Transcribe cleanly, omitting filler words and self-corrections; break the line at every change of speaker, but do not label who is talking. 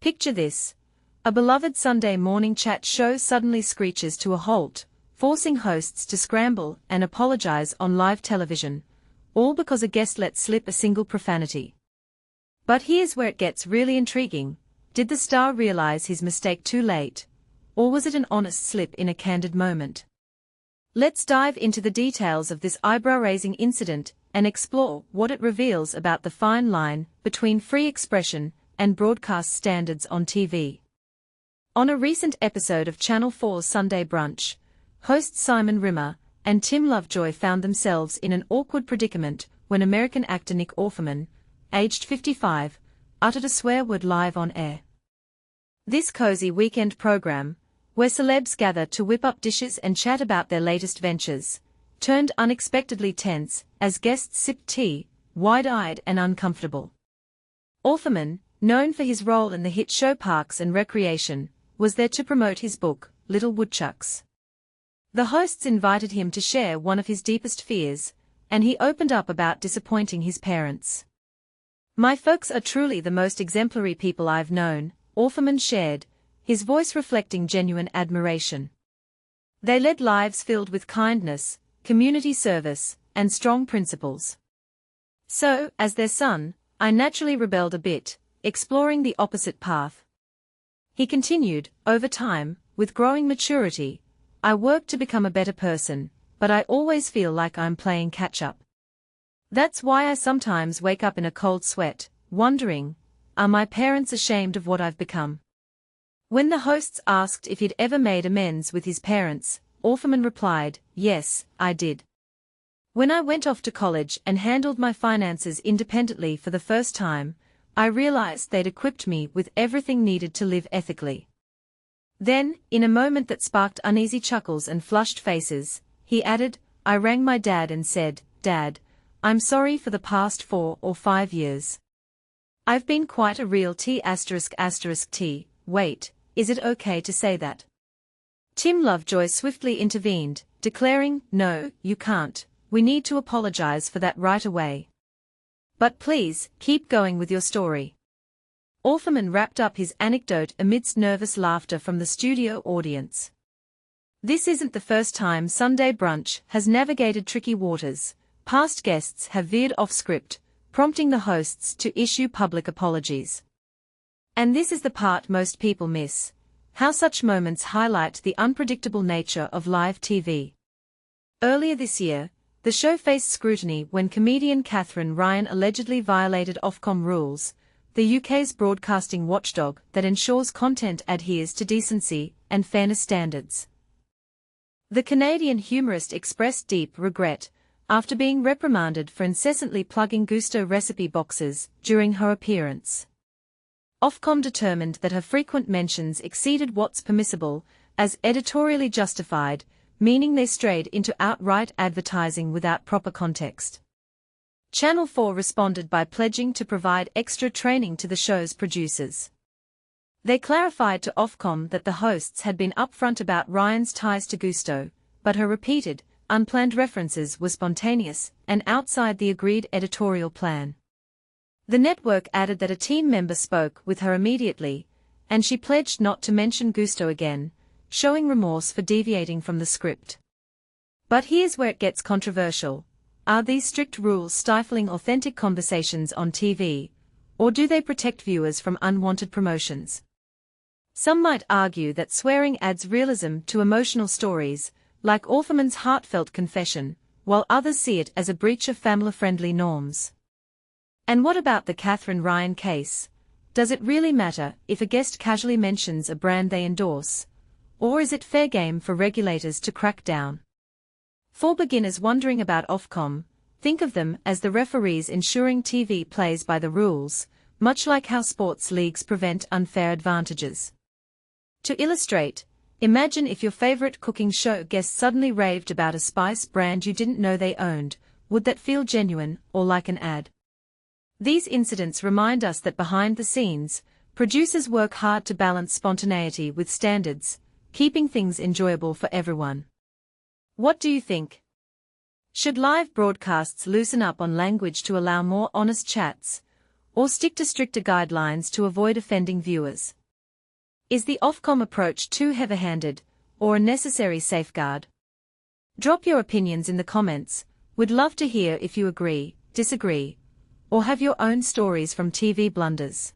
Picture this. A beloved Sunday morning chat show suddenly screeches to a halt, forcing hosts to scramble and apologize on live television, all because a guest let slip a single profanity. But here's where it gets really intriguing. Did the star realize his mistake too late, or was it an honest slip in a candid moment? Let's dive into the details of this eyebrow-raising incident and explore what it reveals about the fine line between free expression and broadcast standards on TV. On a recent episode of Channel 4's Sunday Brunch, hosts Simon Rimmer and Tim Lovejoy found themselves in an awkward predicament when American actor Nick Offerman, aged 55, uttered a swear word live on air. This cozy weekend program, where celebs gather to whip up dishes and chat about their latest ventures, turned unexpectedly tense as guests sipped tea, wide-eyed and uncomfortable. Offerman, known for his role in the hit show Parks and Recreation, was there to promote his book, Little Woodchucks. The hosts invited him to share one of his deepest fears, and he opened up about disappointing his parents. "My folks are truly the most exemplary people I've known," Offerman shared, his voice reflecting genuine admiration. "They led lives filled with kindness, community service, and strong principles. So, as their son, I naturally rebelled a bit, exploring the opposite path." He continued, "Over time, with growing maturity, I worked to become a better person, but I always feel like I'm playing catch-up. That's why I sometimes wake up in a cold sweat, wondering, are my parents ashamed of what I've become?" When the hosts asked if he'd ever made amends with his parents, Offerman replied, "Yes, I did. When I went off to college and handled my finances independently for the first time, I realized they'd equipped me with everything needed to live ethically." Then, in a moment that sparked uneasy chuckles and flushed faces, he added, "I rang my dad and said, 'Dad, I'm sorry for the past 4 or 5 years. I've been quite a real T***T. Wait, is it okay to say that?'" Tim Lovejoy swiftly intervened, declaring, "No, you can't, we need to apologize for that right away. But please, keep going with your story." Offerman wrapped up his anecdote amidst nervous laughter from the studio audience. This isn't the first time Sunday Brunch has navigated tricky waters. Past guests have veered off script, prompting the hosts to issue public apologies. And this is the part most people miss: how such moments highlight the unpredictable nature of live TV. Earlier this year, the show faced scrutiny when comedian Katherine Ryan allegedly violated Ofcom rules, the UK's broadcasting watchdog that ensures content adheres to decency and fairness standards. The Canadian humorist expressed deep regret after being reprimanded for incessantly plugging Gusto recipe boxes during her appearance. Ofcom determined that her frequent mentions exceeded what's permissible as editorially justified, meaning they strayed into outright advertising without proper context. Channel 4 responded by pledging to provide extra training to the show's producers. They clarified to Ofcom that the hosts had been upfront about Ryan's ties to Gusto, but her repeated, unplanned references were spontaneous and outside the agreed editorial plan. The network added that a team member spoke with her immediately, and she pledged not to mention Gusto again, showing remorse for deviating from the script. But here's where it gets controversial. Are these strict rules stifling authentic conversations on TV, or do they protect viewers from unwanted promotions? Some might argue that swearing adds realism to emotional stories, like Offerman's heartfelt confession, while others see it as a breach of family-friendly norms. And what about the Katherine Ryan case? Does it really matter if a guest casually mentions a brand they endorse? Or is it fair game for regulators to crack down? For beginners wondering about Ofcom, think of them as the referees ensuring TV plays by the rules, much like how sports leagues prevent unfair advantages. To illustrate, imagine if your favorite cooking show guest suddenly raved about a spice brand you didn't know they owned. Would that feel genuine or like an ad? These incidents remind us that behind the scenes, producers work hard to balance spontaneity with standards, keeping things enjoyable for everyone. What do you think? Should live broadcasts loosen up on language to allow more honest chats, Or stick to stricter guidelines to avoid offending viewers? Is the Ofcom approach too heavy-handed, or a necessary safeguard? Drop your opinions in the comments. We'd love to hear if you agree, disagree, or have your own stories from TV blunders.